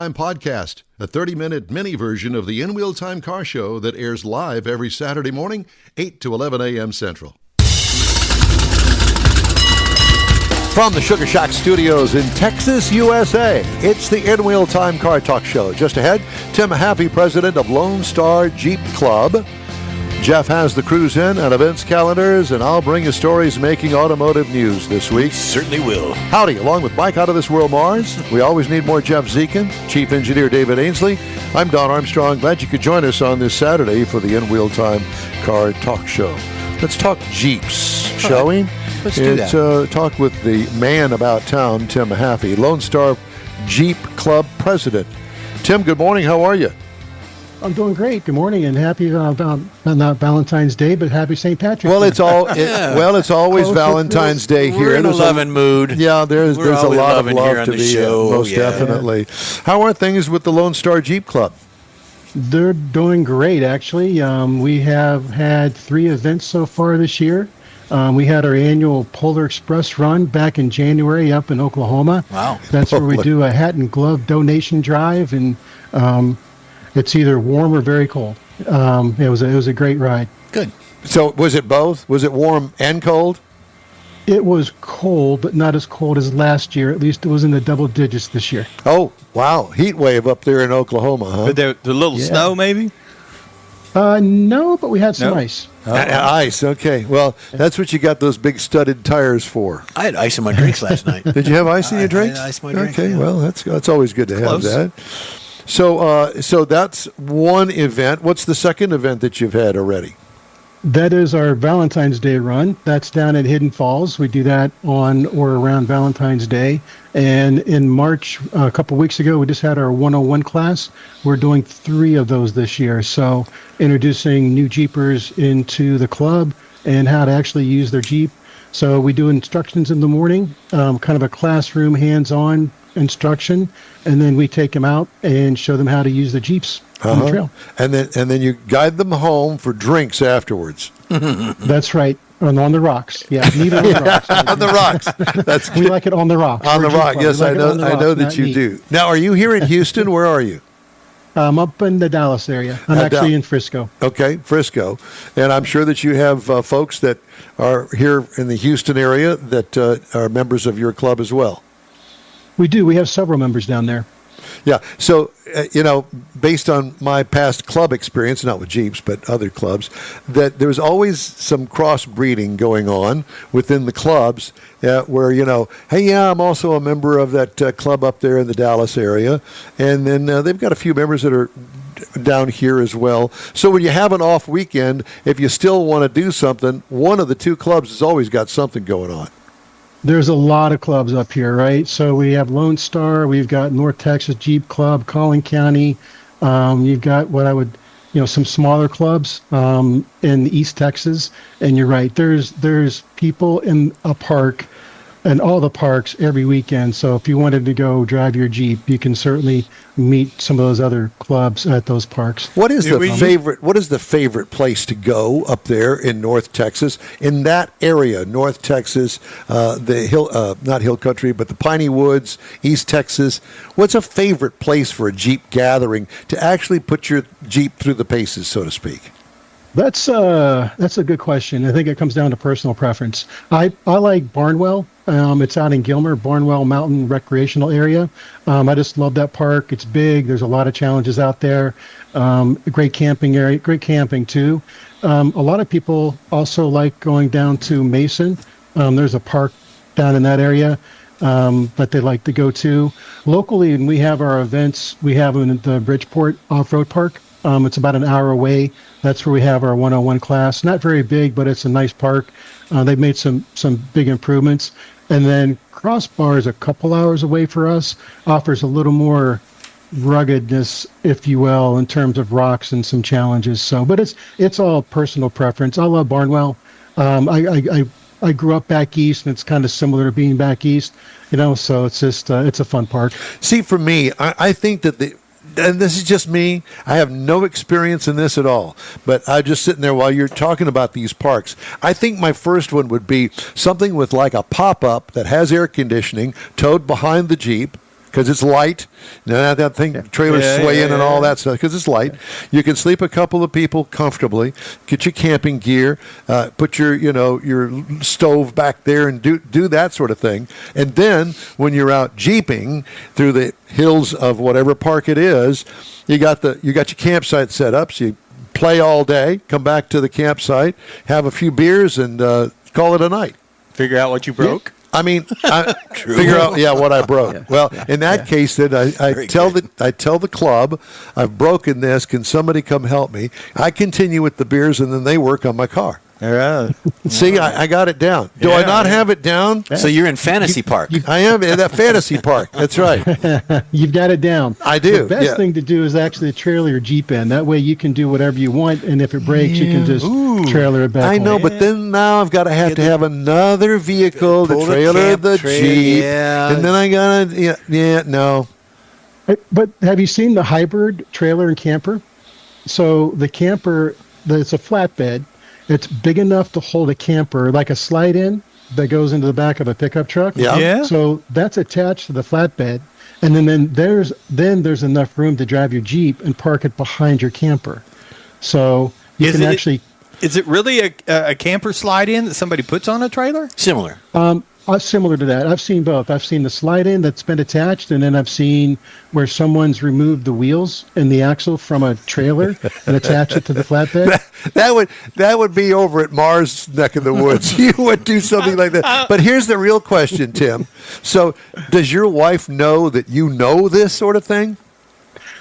Time Podcast, a 30-minute mini version of the In-Wheel Time Car Show that airs live every Saturday morning, 8 to 11 a.m. Central. From the Sugar Shack Studios in Texas, USA, it's the In-Wheel Time Car Talk Show. Just ahead, Tim Haffey, president of Lone Star Jeep Club. Jeff has the cruise in and events calendars, and I'll bring you stories making automotive news this week. Certainly will. Howdy, along with Mike Out of This World Mars. We always need more Jeff Zekin, Chief Engineer David Ainsley. I'm Don Armstrong. Glad you could join us on this Saturday for the In-Wheel Time Car Talk Show. Let's talk Jeeps, shall we? Let's do that. Talk with the man about town, Tim Haffey, Lone Star Jeep Club president. Tim, good morning. How are you? I'm doing great. Good morning, and happy not Valentine's Day, but happy St. Patrick's Well, Day. It's always Close Valentine's Day here. We're in a loving mood. Yeah, there's a lot of love to be most Yeah. definitely. How are things with the Lone Star Jeep Club? They're doing great, actually. We have had 3 events so far this year. We had our annual Polar Express run back in January up in Oklahoma. Wow. That's where we do a hat and glove donation drive, and it's either warm or very cold. It was a great ride. Good. So was it both? Was it warm and cold? It was cold, but not as cold as last year. At least it was in the double digits this year. Oh, wow. Heat wave up there in Oklahoma, huh? But the little snow, maybe? No, but we had some No? ice. Ice, okay. Well, that's what you got those big studded tires for. I had ice in my drinks last night. Did you have ice in your I drinks? had ice in my drink, Okay, yeah. well, that's always good to have Close. that. So that's one event. What's the second event that you've had already? That is our Valentine's Day run. That's down at Hidden Falls. We do that on or around Valentine's Day. And in March, a couple weeks ago, we just had our 101 class. We're doing 3 of those this year. So introducing new Jeepers into the club and how to actually use their Jeep. So we do instructions in the morning, kind of a classroom hands-on instruction, and then we take them out and show them how to use the Jeeps on the trail. And then you guide them home for drinks afterwards. That's right. On the rocks. Yeah, neither on the rocks. On the rocks. That's We like it on the rocks. on the We're Jeep rock. Club. Yes, We like I it know. on the I know rocks, that not you neat. do. Now, are you here in Houston? Where are you? I'm up in the Dallas area. I'm At actually Dal- in Frisco. Okay, Frisco, and I'm sure that you have folks that are here in the Houston area that are members of your club as well. We do. We have several members down there. Yeah. So, based on my past club experience, not with Jeeps, but other clubs, that there's always some crossbreeding going on within the clubs where, hey, yeah, I'm also a member of that club up there in the Dallas area. And then they've got a few members that are down here as well. So when you have an off weekend, if you still want to do something, one of the 2 clubs has always got something going on. There's a lot of clubs up here, right? So we have Lone Star. We've got North Texas Jeep Club, Collin County. You've got some smaller clubs in East Texas. And you're right. There's people in a park and all the parks every weekend. So if you wanted to go drive your Jeep, you can certainly meet some of those other clubs at those parks. What is the favorite place to go up there in North Texas, in that area, North Texas, the hill, not hill country, but the Piney Woods, East Texas? What's a favorite place for a Jeep gathering to actually put your Jeep through the paces, so to speak? That's a good question. I think it comes down to personal preference. I like Barnwell. It's out in Gilmer, Barnwell Mountain Recreational Area. I just love that park. It's big. There's a lot of challenges out there. A great camping area, great camping too. A lot of people also like going down to Mason. There's a park down in that area that they like to go to. Locally, and we have our events. We have them at the Bridgeport Off-Road Park. It's about an hour away. That's where we have our 101 class. Not very big, but it's a nice park. They've made some big improvements. And then Crossbars, a couple hours away for us, offers a little more ruggedness, if you will, in terms of rocks and some challenges. So, but it's all personal preference. I love Barnwell. I grew up back east, and it's kind of similar to being back east, so it's just it's a fun park. See, for me, I think that and this is just me, I have no experience in this at all, but I'm just sitting there while you're talking about these parks. I think my first one would be something with like a pop-up that has air conditioning towed behind the Jeep, because it's light. Now that thing, trailer's swaying and all that stuff because it's light. You can sleep a couple of people comfortably. Get your camping gear, put your stove back there, and do that sort of thing. And then when you're out jeeping through the hills of whatever park it is, you got your campsite set up. So you play all day, come back to the campsite, have a few beers, and call it a night. Figure out what you broke. I mean, figure out what I broke. Yeah. Well, in that case, then I tell the club, I've broken this. Can somebody come help me? I continue with the beers, and then they work on my car. All right. See, I got it down. Do I not have it down? So you're in fantasy park. I am in that fantasy park. That's right. You've got it down. I do. The best thing to do is actually trailer your Jeep in. That way you can do whatever you want, and if it breaks, you can just trailer it back. I know, home. but then now I've got to have another vehicle to Pull the trailer the trailer, Jeep, yeah. and then I gotta no. But have you seen the hybrid trailer and camper? So the camper, it's a flatbed. It's big enough to hold a camper, like a slide-in that goes into the back of a pickup truck. Yeah. So that's attached to the flatbed, and then there's enough room to drive your Jeep and park it behind your camper. So you can actually. Is it really a camper slide-in that somebody puts on a trailer? Similar. Similar to that. I've seen both. I've seen the slide-in that's been attached, and then I've seen where someone's removed the wheels and the axle from a trailer and attached it to the flatbed. That would be over at Mars' neck of the woods. You would do something like that. But here's the real question, Tim. So, does your wife know that you know this sort of thing?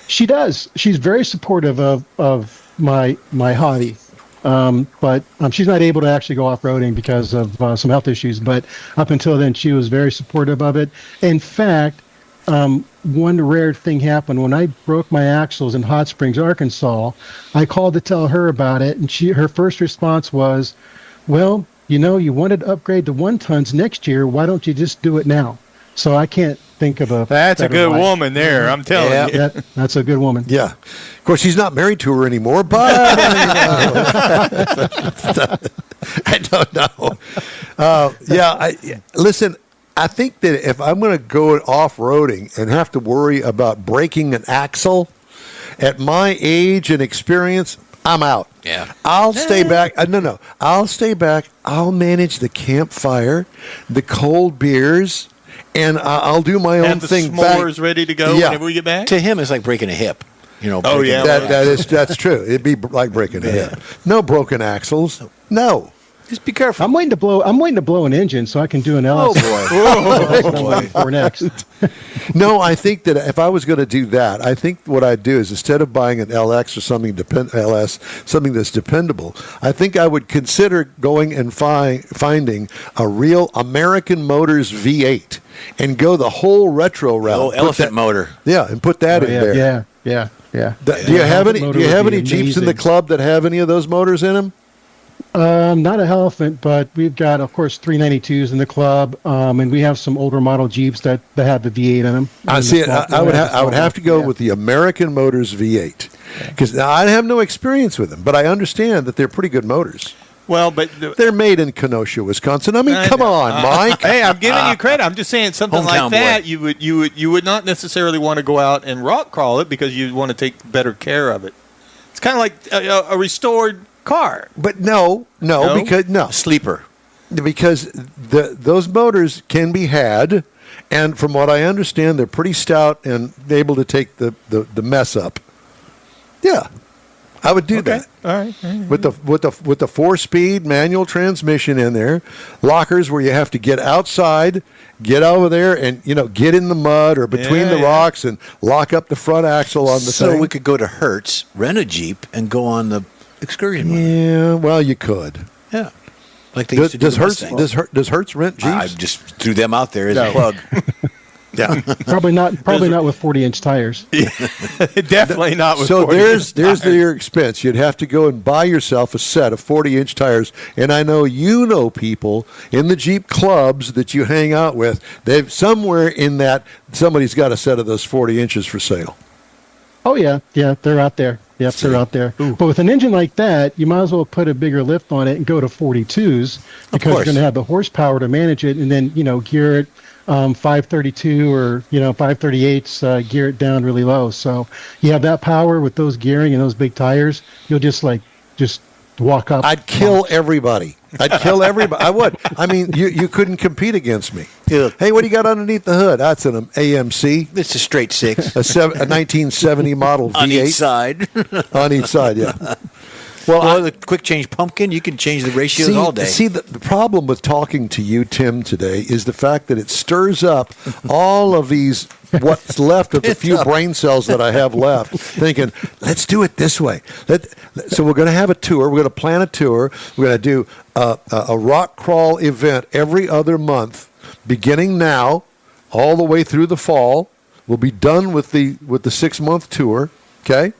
She does. She's very supportive of my hobby. But she's not able to actually go off-roading because of some health issues. But up until then, she was very supportive of it. In fact, one rare thing happened. When I broke my axles in Hot Springs, Arkansas, I called to tell her about it, and her first response was, well, you wanted to upgrade to 1-tons next year. Why don't you just do it now? So I can't think of a That's a better good wife. woman there, I'm telling you. That's a good woman. Yeah. Of course, he's not married to her anymore, but I don't know. Listen, I think that if I'm going to go off-roading and have to worry about breaking an axle, at my age and experience, I'm out. Yeah. I'll stay back. No. I'll stay back. I'll manage the campfire, the cold beers, and I'll do my own And the thing back. s'mores ready to go Yeah. whenever we get back? To him, it's like breaking a hip. Oh, yeah. That's true. It'd be like breaking a hip. No broken axles. No. Just be careful. I'm waiting to blow an engine so I can do an Oh, LS. boy. For next. No, I think that if I was going to do that, I think what I'd do is instead of buying an LX or something something that's dependable, I think I would consider going and finding a real American Motors V8 and go the whole retro route. Oh, elephant motor. Yeah, and put that in there. Yeah. Do you have any? Motor Do you have would be any Jeeps in the amazing. club that have any of those motors in them? Not a elephant, but we've got, of course, 392s in the club, and we have some older model Jeeps that have the V8 in them. I see it. I would have to go with the American Motors V8 because I have no experience with them, but I understand that they're pretty good motors. Well, but They're made in Kenosha, Wisconsin. I mean, I come know. on, Mike. hey, I'm giving you credit. I'm just saying something like Hometown that. boy. You would not necessarily want to go out and rock crawl it because you want to take better care of it. It's kind of like a restored car. But no, A sleeper. because those motors can be had, and from what I understand, they're pretty stout and able to take the mess up. Yeah, I would do that. All right. With the 4-speed manual transmission in there, lockers where you have to get outside, get over there, and get in the mud or between the rocks and lock up the front axle on the So thing. we could go to Hertz, rent a Jeep, and go on the excursion. Yeah, well, you could. Yeah. Like they used to do Does the Hertz Mustangs. does Hertz rent Jeeps? I just threw them out there as No. a plug. Yeah. Probably not with 40-inch tires. Definitely not with So 40 there's tires. your expense. You'd have to go and buy yourself a set of 40-inch tires. And I know people in the Jeep clubs that you hang out with. They've somewhere in that somebody's got a set of those 40 inches for sale. Oh, yeah, they're out there. Yep, they're out there. But with an engine like that, you might as well put a bigger lift on it and go to 42s because you're course. going to have the horsepower to manage it and then, gear it 532 or 538s, gear it down really low. So you have that power with those gearing and those big tires. You'll just walk up. I'd kill everybody. I would. I mean, you couldn't compete against me. Yeah. Hey, what do you got underneath the hood? That's an AMC, It's a straight 6 a 1970 model V8 on each side. On each side, yeah. Well, the quick change pumpkin, you can change the ratios all day. See, the problem with talking to you, Tim, today is the fact that it stirs up all of these, what's left of the few brain cells that I have left, thinking, let's do it this way. So we're going to have a tour. We're going to plan a tour. We're going to do a rock crawl event every other month, beginning now, all the way through the fall. We'll be done with the 6-month tour, okay?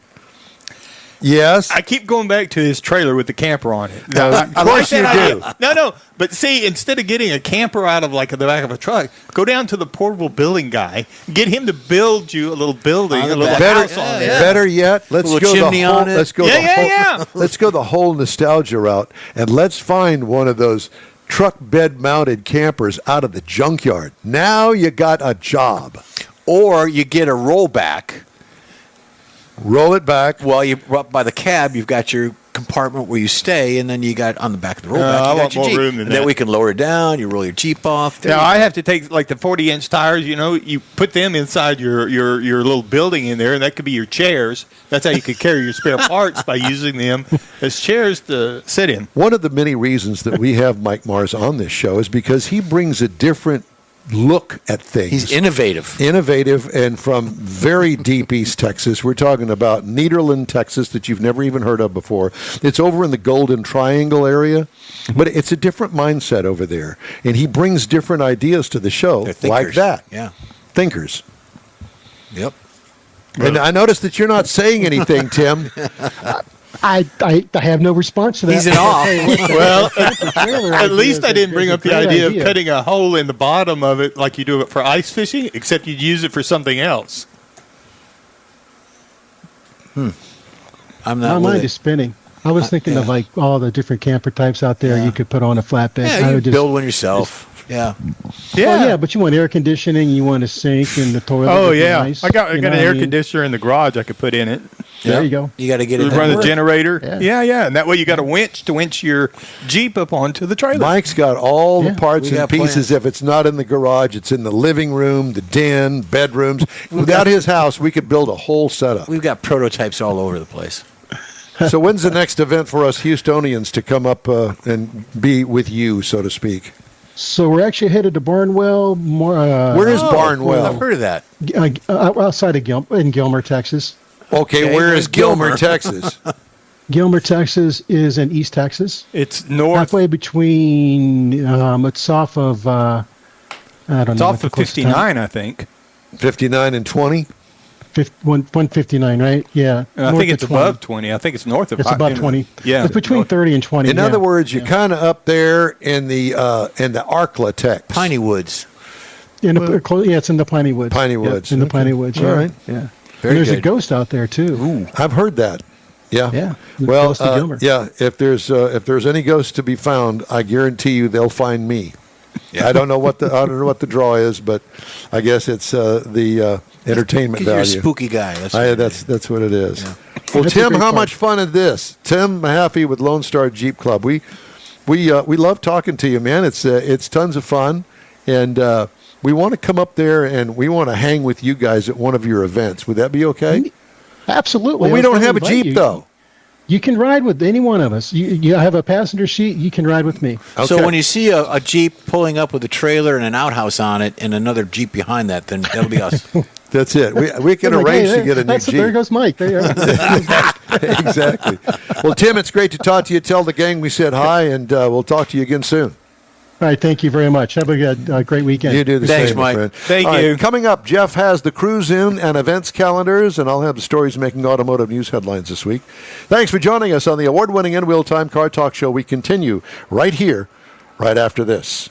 Yes. I keep going back to his trailer with the camper on it. Of course you do. No. But see, instead of getting a camper out of the back of a truck, go down to the portable building guy, get him to build you a little building, a little house on it. Better yet, let's little go chimney the whole. on it. Let's go Let's go the whole nostalgia route, and let's find one of those truck bed mounted campers out of the junkyard. Now you got a job. Or you get a rollback. Roll it back. Well, you up by the cab, you've got your compartment where you stay, and then you got on the back of the rollback, I you got want your more Jeep. room than And then that. we can lower it down, you roll your Jeep off. There Now, you I go. have to take the 40-inch tires, you put them inside your little building in there, and that could be your chairs. That's how you could carry your spare parts, by using them as chairs to sit in. One of the many reasons that we have Mike Mars on this show is because he brings a different look at things. He's innovative. And from very deep East Texas. We're talking about Nederland, Texas, that you've never even heard of before. It's over in the Golden Triangle area, but it's a different mindset over there. And he brings different ideas to the show They're like thinkers. that. Yeah. Thinkers. Yep. And I noticed that you're not saying anything, Tim. I have no response to that. He's in awe. Well, Trailer at idea least I is didn't a bring up the great idea of cutting a hole in the bottom of it like you do it for ice fishing, except you'd use it for something else. I'm My not with mind it. is spinning. I was thinking of all the different camper types out there you could put on a flatbed. Yeah, I you would build one yourself. Yeah. Well, but you want air conditioning, you want a sink and the toilet. Oh would be yeah, nice, I got you an know what air I mean? conditioner in the garage I could put in it. There you go. You got to get it Run done. the generator. Yeah. And that way you got a winch to winch your Jeep up onto the trailer. Mike's got all the parts We and got pieces. plans. If it's not in the garage, it's in the living room, the den, bedrooms. Without his house, we could build a whole setup. We've got prototypes all over the place. So when's the next event for us Houstonians to come up and be with you, so to speak? So we're actually headed to Barnwell. Where is I've Barnwell? heard of that. Outside of in Gilmer, Texas. Okay, where is Gilmer, Texas? Gilmer, Texas is in East Texas. It's north. Halfway between, it's off of, I don't know. It's off what the of closest 59, I think. 59 and 20? 159, right? Yeah. And I north think of it's above 20. I think it's north of. It's above 20. Yeah. It's between 30 and 20. In yeah. other words, you're kind of up there in the Arklatex. Piney Woods. It's in the Piney Woods. Piney Yeah, Woods. in the Okay. Piney Woods. All Yeah. right. Yeah. Very And there's a good. ghost out there too. I've heard that. Yeah. Yeah. The Well, ghost of Gilmer. yeah. If there's any ghosts to be found, I guarantee you they'll find me. I don't know what the draw is, but I guess it's the entertainment 'Cause you're a value. spooky guy. That's what it is. That's what it is. Yeah. Well, That's a Tim, great how park. much fun is this? Tim Haffey with Lone Star Jeep Club. We love talking to you, man. It's tons of fun, and we want to come up there and we want to hang with you guys at one of your events. Would that be okay? Absolutely. Well, we I was don't gonna have a invite Jeep you. though. You can ride with any one of us. You have a passenger seat. You can ride with me. So Okay. when you see a Jeep pulling up with a trailer and an outhouse on it and another Jeep behind that, then that'll be us. That's it. We can I'm like, arrange hey, to get a new there Jeep. goes Mike. There you are. Exactly. Well, Tim, it's great to talk to you. Tell the gang we said hi, and we'll talk to you again soon. All right. Thank you very much. Have a great weekend. You do the Thanks, same, my Mike. friend. Thank All right, you. coming up, Jeff has the cruise in and events calendars, and I'll have the stories making automotive news headlines this week. Thanks for joining us on the award-winning In Wheel Time Car Talk Show. We continue right here, right after this.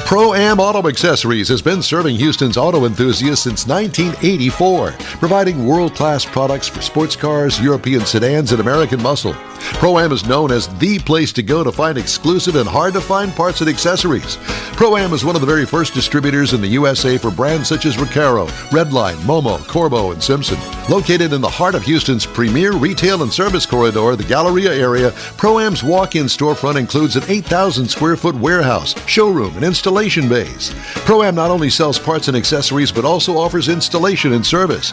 Pro-Am Auto Accessories has been serving Houston's auto enthusiasts since 1984, providing world-class products for sports cars, European sedans, and American muscle. Pro-Am is known as the place to go to find exclusive and hard-to-find parts and accessories. Pro-Am is one of the very first distributors in the USA for brands such as Recaro, Redline, Momo, Corbo, and Simpson. Located in the heart of Houston's premier retail and service corridor, the Galleria area, Pro-Am's walk-in storefront includes an 8,000-square-foot warehouse, showroom, and installation bays. Pro-Am not only sells parts and accessories, but also offers installation and service.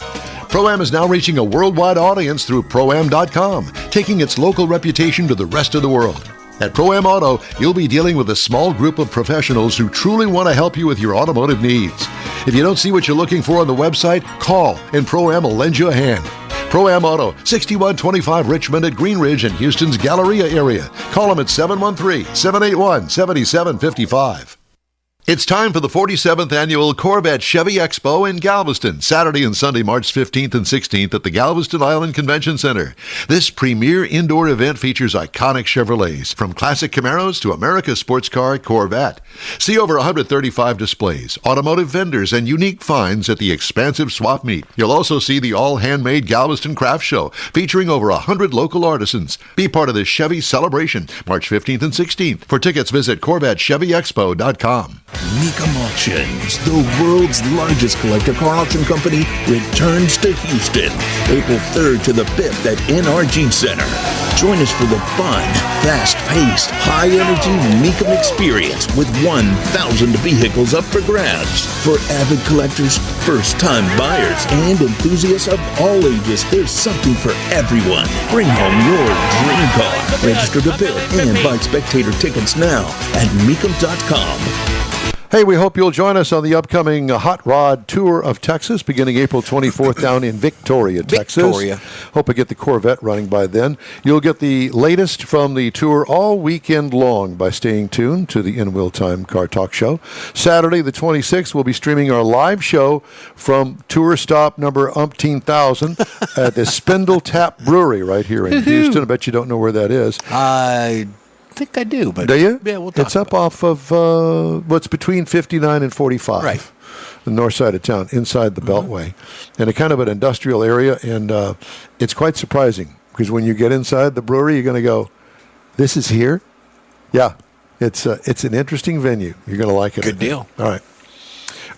Pro-Am is now reaching a worldwide audience through Pro-Am.com, taking its local reputation to the rest of the world. At Pro-Am Auto, you'll be dealing with a small group of professionals who truly want to help you with your automotive needs. If you don't see what you're looking for on the website, call and Pro-Am will lend you a hand. Pro-Am Auto, 6125 Richmond at Green Ridge in Houston's Galleria area. Call them at 713-781-7755. It's time for the 47th Annual Corvette Chevy Expo in Galveston, Saturday and Sunday, March 15th and 16th at the Galveston Island Convention Center. This premier indoor event features iconic Chevrolets, from classic Camaros to America's sports car Corvette. See over 135 displays, automotive vendors, and unique finds at the expansive swap meet. You'll also see the all-handmade Galveston Craft Show, featuring over 100 local artisans. Be part of this Chevy celebration, March 15th and 16th. For tickets, visit CorvetteChevyExpo.com. Newcomers Auctions, the world's largest collector car auction company, returns to Houston, April 3rd to the 5th at NRG Center. Join us for the fun, fast-paced, high-energy Newcomb experience with 1,000 vehicles up for grabs. For avid collectors, first-time buyers, and enthusiasts of all ages, there's something for everyone. Bring home your dream car. Register to bid and buy spectator tickets now at Newcomb.com. Hey, we hope you'll join us on the upcoming Hot Rod Tour of Texas, beginning April 24th down in Victoria, Texas. Victoria. Hope we get the Corvette running by then. You'll get the latest from the tour all weekend long by staying tuned to the In Wheel Time Car Talk Show. Saturday, the 26th, we'll be streaming our live show from tour stop number umpteen-thousand at the Spindle Tap Brewery right here in Houston. I bet you don't know where that is. I think I do, but Do you? Yeah, we'll talk It's up about off of what's between 59 and 45. Right. The north side of town, inside the Beltway. And a kind of an industrial area, and it's quite surprising, because when you get inside the brewery, you're going to go, this is here? Yeah. It's an interesting venue. You're going to like it. Good deal.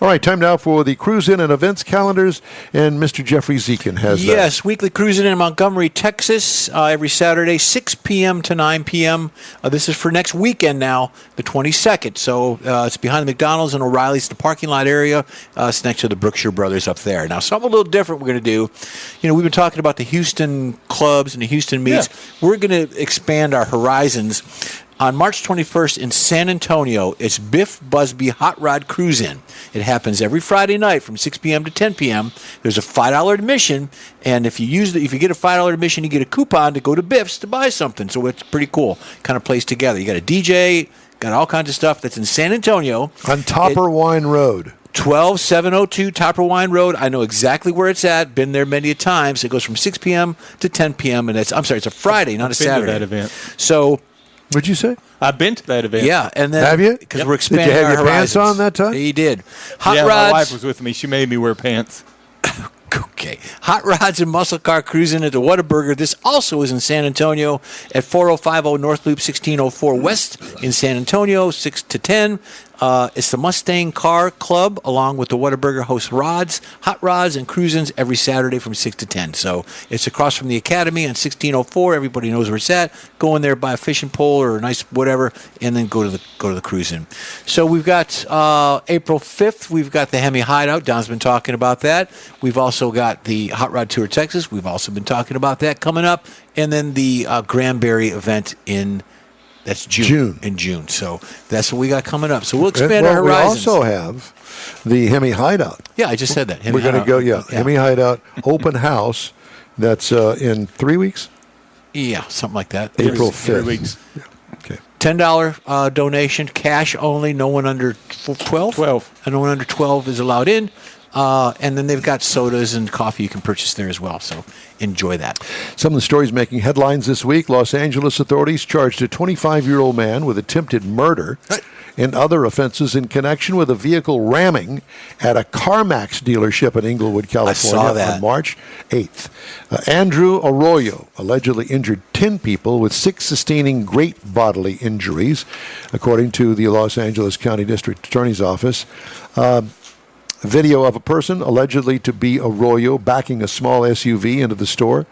All right, time now for the cruise-in and events calendars, and Mr. Jeffrey Zekin has that. Yes, weekly cruising in Montgomery, Texas, every Saturday, 6 p.m. to 9 p.m. This is for next weekend now, the 22nd. So it's behind the McDonald's and O'Reilly's, the parking lot area. It's next to the Brookshire Brothers up there. Now, something a little different we're going to do. You know, we've been talking about the Houston clubs and the Houston meets. Yeah. We're going to expand our horizons. On March 21st in San Antonio, it's Biff Busby Hot Rod Cruise-In. It happens every Friday night from 6 p.m. to 10 p.m. There's a $5 admission, and if you get a $5 admission, you get a coupon to go to Biff's to buy something. So it's pretty cool. Kind of plays together. You got a DJ, got all kinds of stuff that's in San Antonio. On Topper Wine Road. 12702 Topper Wine Road. I know exactly where it's at. Been there many a times. It goes from 6 p.m. to 10 p.m. And it's a Friday, not a Saturday. That event. So. What'd you say? I've been to that event. Yeah, and then have you? Because we're expanding Did you have our your pants horizons. on that time? He did. Hot yeah, rods. my wife was with me. She made me wear pants. Okay. Hot rods and muscle car cruising at the Whataburger. This also is in San Antonio at 4050 North Loop 1604 West in San Antonio, 6 to 10. It's the Mustang Car Club, along with the Whataburger hosts hot rods, and cruisins every Saturday from 6 to 10. So it's across from the Academy on 1604. Everybody knows where it's at. Go in there, buy a fishing pole or a nice whatever, and then go to the cruising. So we've got April 5th. We've got the Hemi Hideout. Don's been talking about that. We've also got the Hot Rod Tour Texas. We've also been talking about that coming up, and then the Granbury event in. That's June. In June. So that's what we got coming up. So we'll expand our horizons. We also have the Hemi Hideout. Yeah, I just said that. We're going to go, Hemi Hideout open house. That's in 3 weeks? Yeah, something like that. April 5th. 3 weeks. Yeah. Okay. $10 donation, cash only. No one under 12? 12. And no one under 12 is allowed in. And then they've got sodas and coffee you can purchase there as well. So enjoy that. Some of the stories making headlines this week. Los Angeles authorities charged a 25-year-old man with attempted murder and other offenses in connection with a vehicle ramming at a CarMax dealership in Inglewood, California on March 8th. Andrew Arroyo allegedly injured 10 people with 6 sustaining great bodily injuries, according to the Los Angeles County District Attorney's Office. Video of a person allegedly to be Arroyo backing a small SUV into the store,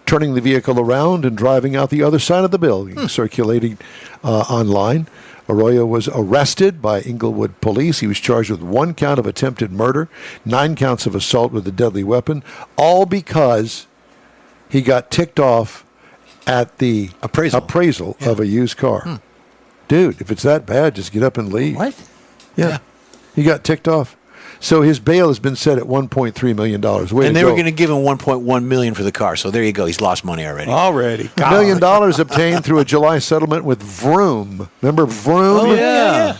turning the vehicle around and driving out the other side of the building, circulating online. Arroyo was arrested by Inglewood police. He was charged with 1 count of attempted murder, 9 counts of assault with a deadly weapon, all because he got ticked off at the appraisal of a used car. Dude, if it's that bad, just get up and leave. What? Yeah. He got ticked off. So his bail has been set at $1.3 million. And they were going to give him $1.1 million for the car. So there you go. He's lost money already. $1 million obtained through a July settlement with Vroom. Remember Vroom? Oh, yeah.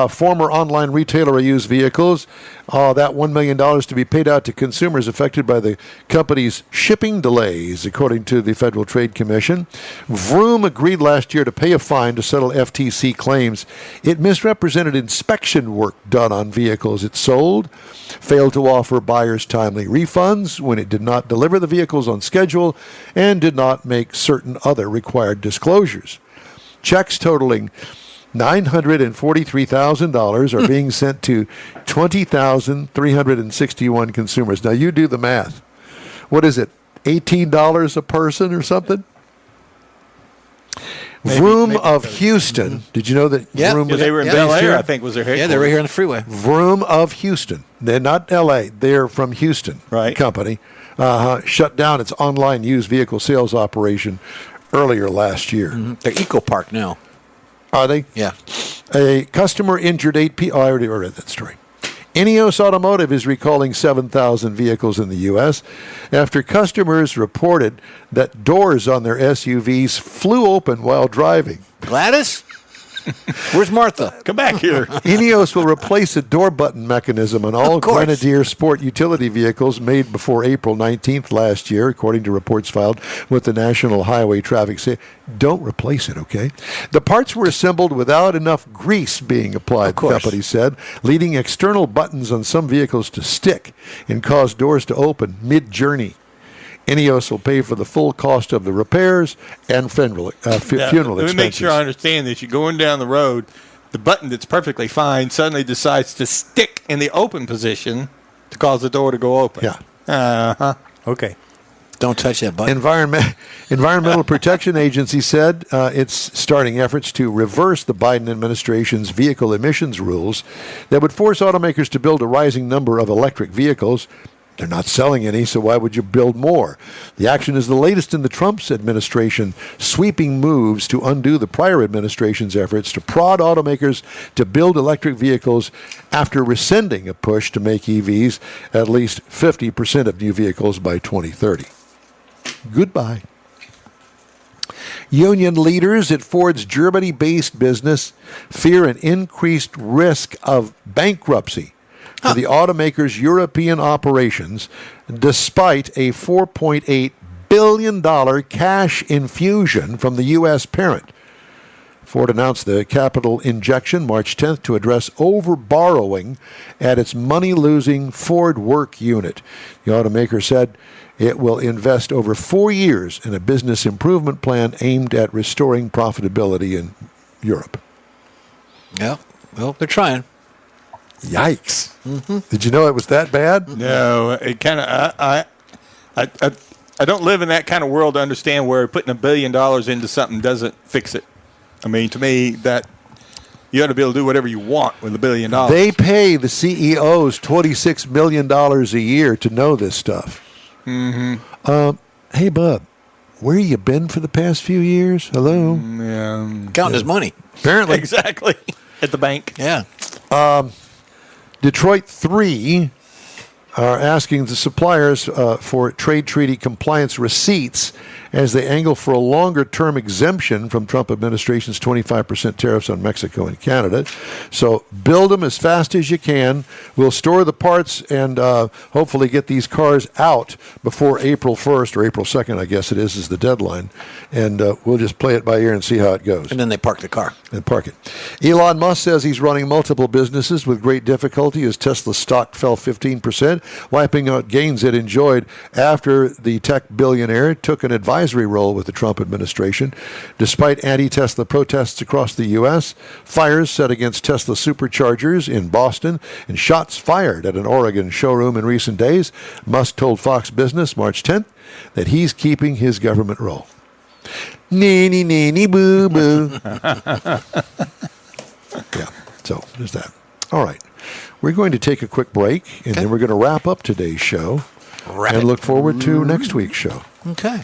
Former online retailer of used vehicles. That $1 million to be paid out to consumers affected by the company's shipping delays, according to the Federal Trade Commission. Vroom agreed last year to pay a fine to settle FTC claims. It misrepresented inspection work done on vehicles it sold, failed to offer buyers timely refunds when it did not deliver the vehicles on schedule, and did not make certain other required disclosures. Checks totaling $943,000 are being sent to 20,361 consumers. Now, you do the math. What is it, $18 a person or something? Vroom of Houston. Did you know that Vroom was they were in Bel Air, I think, was their headquarters. Yeah, they're right here on the freeway. Vroom of Houston. They're not L.A. They're from Houston. Company. Shut down its online used vehicle sales operation earlier last year. They're Eco Park now. Are they? Yeah. A customer injured 8 people. I already read that story. Ineos Automotive is recalling 7,000 vehicles in the U.S. after customers reported that doors on their SUVs flew open while driving. Gladys? Where's Martha? Come back here. Ineos will replace a door button mechanism on all Grenadier Sport utility vehicles made before April 19th last year, according to reports filed with the National Highway Traffic Safety. Don't replace it, okay? The parts were assembled without enough grease being applied, the company said, leading external buttons on some vehicles to stick and cause doors to open mid-journey. Ineos will pay for the full cost of the repairs and funeral expenses. Let me make sure I understand this. You're going down the road, the button that's perfectly fine suddenly decides to stick in the open position to cause the door to go open. Yeah. Okay. Don't touch that button. Environmental Protection Agency said it's starting efforts to reverse the Biden administration's vehicle emissions rules that would force automakers to build a rising number of electric vehicles. They're not selling any, so why would you build more? The action is the latest in the Trump administration sweeping moves to undo the prior administration's efforts to prod automakers to build electric vehicles after rescinding a push to make EVs at least 50% of new vehicles by 2030. Goodbye. Union leaders at Ford's Germany-based business fear an increased risk of bankruptcy for the automaker's European operations, despite a $4.8 billion cash infusion from the U.S. parent. Ford announced the capital injection March 10th to address over-borrowing at its money-losing Ford Work unit. The automaker said it will invest over 4 years in a business improvement plan aimed at restoring profitability in Europe. Yeah, well, they're trying. Yikes. Did you know it was that bad? No, it kind of, I don't live in that kind of world to understand where putting $1 billion into something doesn't fix it. I mean, to me, that you ought to be able to do whatever you want with $1 billion. They pay the CEOs $26 million a year to know this stuff. Hey, Bub, where you been for the past few years? Hello? Counting his money. Apparently. Exactly. At the bank. Yeah. Detroit 3 are asking the suppliers for trade treaty compliance receipts as they angle for a longer-term exemption from Trump administration's 25% tariffs on Mexico and Canada. So build them as fast as you can. We'll store the parts and hopefully get these cars out before April 1st or April 2nd, I guess it is the deadline. And we'll just play it by ear and see how it goes. And then they park the car. And park it. Elon Musk says he's running multiple businesses with great difficulty as Tesla's stock fell 15%, wiping out gains it enjoyed after the tech billionaire took an advisory role with the Trump administration. Despite anti-Tesla protests across the U.S., fires set against Tesla superchargers in Boston, and shots fired at an Oregon showroom in recent days, Musk told Fox Business March 10th that he's keeping his government role. Neeny, neeny, boo, boo. Yeah, so there's that. All right. We're going to take a quick break, and then we're going to wrap up today's show and look forward to next week's show. Okay.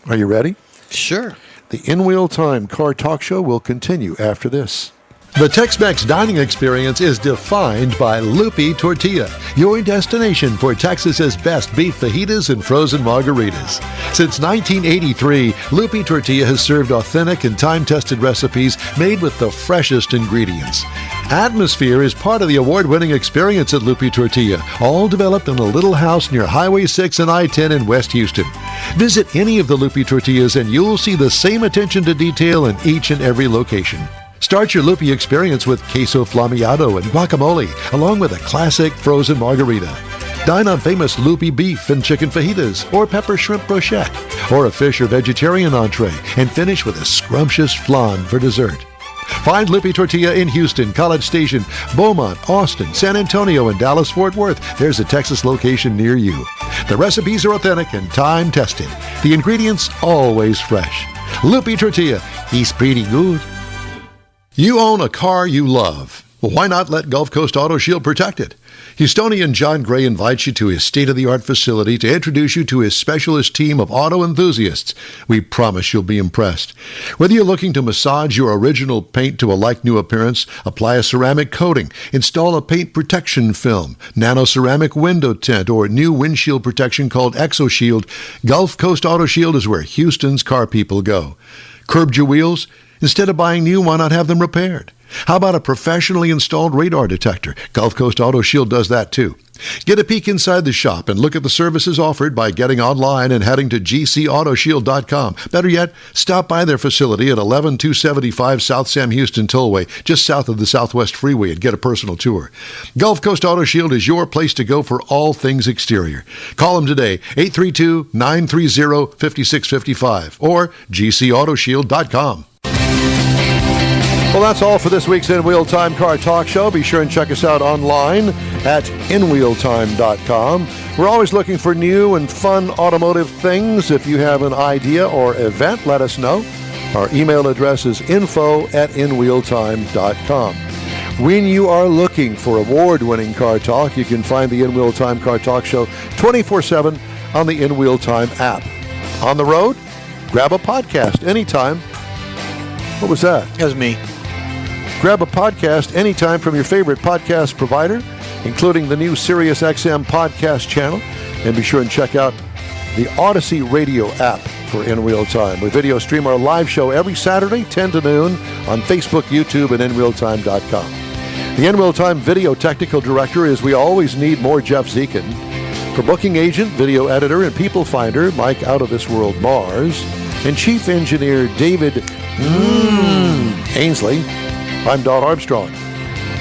Are you ready? Sure. The In-Wheel Time Car Talk Show will continue after this. The Tex-Mex dining experience is defined by Lupi Tortilla, your destination for Texas's best beef fajitas and frozen margaritas. Since 1983, Lupi Tortilla has served authentic and time-tested recipes made with the freshest ingredients. Atmosphere is part of the award-winning experience at Lupi Tortilla, all developed in a little house near Highway 6 and I-10 in West Houston. Visit any of the Lupi Tortillas and you'll see the same attention to detail in each and every location. Start your Lupi experience with queso flameado and guacamole, along with a classic frozen margarita. Dine on famous Lupi beef and chicken fajitas, or pepper shrimp brochette, or a fish or vegetarian entree, and finish with a scrumptious flan for dessert. Find Lupi Tortilla in Houston, College Station, Beaumont, Austin, San Antonio, and Dallas-Fort Worth. There's a Texas location near you. The recipes are authentic and time-tested. The ingredients always fresh. Lupi Tortilla, he's pretty good. You own a car you love. Well, why not let Gulf Coast Auto Shield protect it? Houstonian John Gray invites you to his state-of-the-art facility to introduce you to his specialist team of auto enthusiasts. We promise you'll be impressed. Whether you're looking to massage your original paint to a like-new appearance, apply a ceramic coating, install a paint protection film, nano-ceramic window tint, or new windshield protection called ExoShield, Gulf Coast Auto Shield is where Houston's car people go. Curbed your wheels? Instead of buying new, why not have them repaired? How about a professionally installed radar detector? Gulf Coast Auto Shield does that too. Get a peek inside the shop and look at the services offered by getting online and heading to gcautoshield.com. Better yet, stop by their facility at 11275 South Sam Houston Tollway, just south of the Southwest Freeway, and get a personal tour. Gulf Coast Auto Shield is your place to go for all things exterior. Call them today, 832-930-5655 or gcautoshield.com. Well, that's all for this week's In-Wheel Time Car Talk Show. Be sure and check us out online at inwheeltime.com. We're always looking for new and fun automotive things. If you have an idea or event, let us know. Our email address is info@inwheeltime.com. When you are looking for award-winning car talk, you can find the In-Wheel Time Car Talk Show 24/7 on the In-Wheel Time app. On the road, grab a podcast anytime. What was that? That was me. Grab a podcast anytime from your favorite podcast provider, including the new SiriusXM podcast channel. And be sure and check out the Odyssey Radio app for In-Wheel Time. We video stream our live show every Saturday, 10 to noon, on Facebook, YouTube, and InWheelTime.com. The In-Wheel Time video technical director is we always need more Jeff Zekin. For booking agent, video editor, and people finder, Mike Out of This World Mars. And chief engineer David Ainsley. I'm Don Armstrong.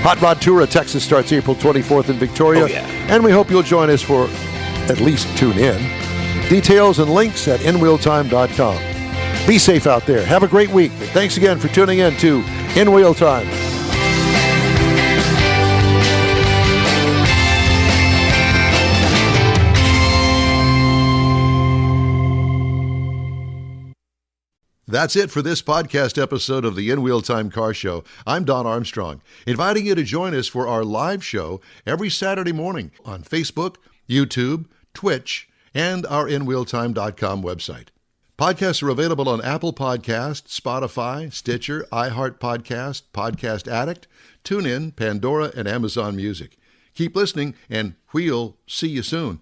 Hot Rod Tour of Texas starts April 24th in Victoria. Oh, yeah. And we hope you'll join us for at least tune in. Details and links at inwheeltime.com. Be safe out there. Have a great week. And thanks again for tuning in to In-Wheel Time. That's it for this podcast episode of the In-Wheel Time Car Show. I'm Don Armstrong, inviting you to join us for our live show every Saturday morning on Facebook, YouTube, Twitch, and our InWheelTime.com website. Podcasts are available on Apple Podcasts, Spotify, Stitcher, iHeart Podcast, Podcast Addict, TuneIn, Pandora, and Amazon Music. Keep listening, and we'll see you soon.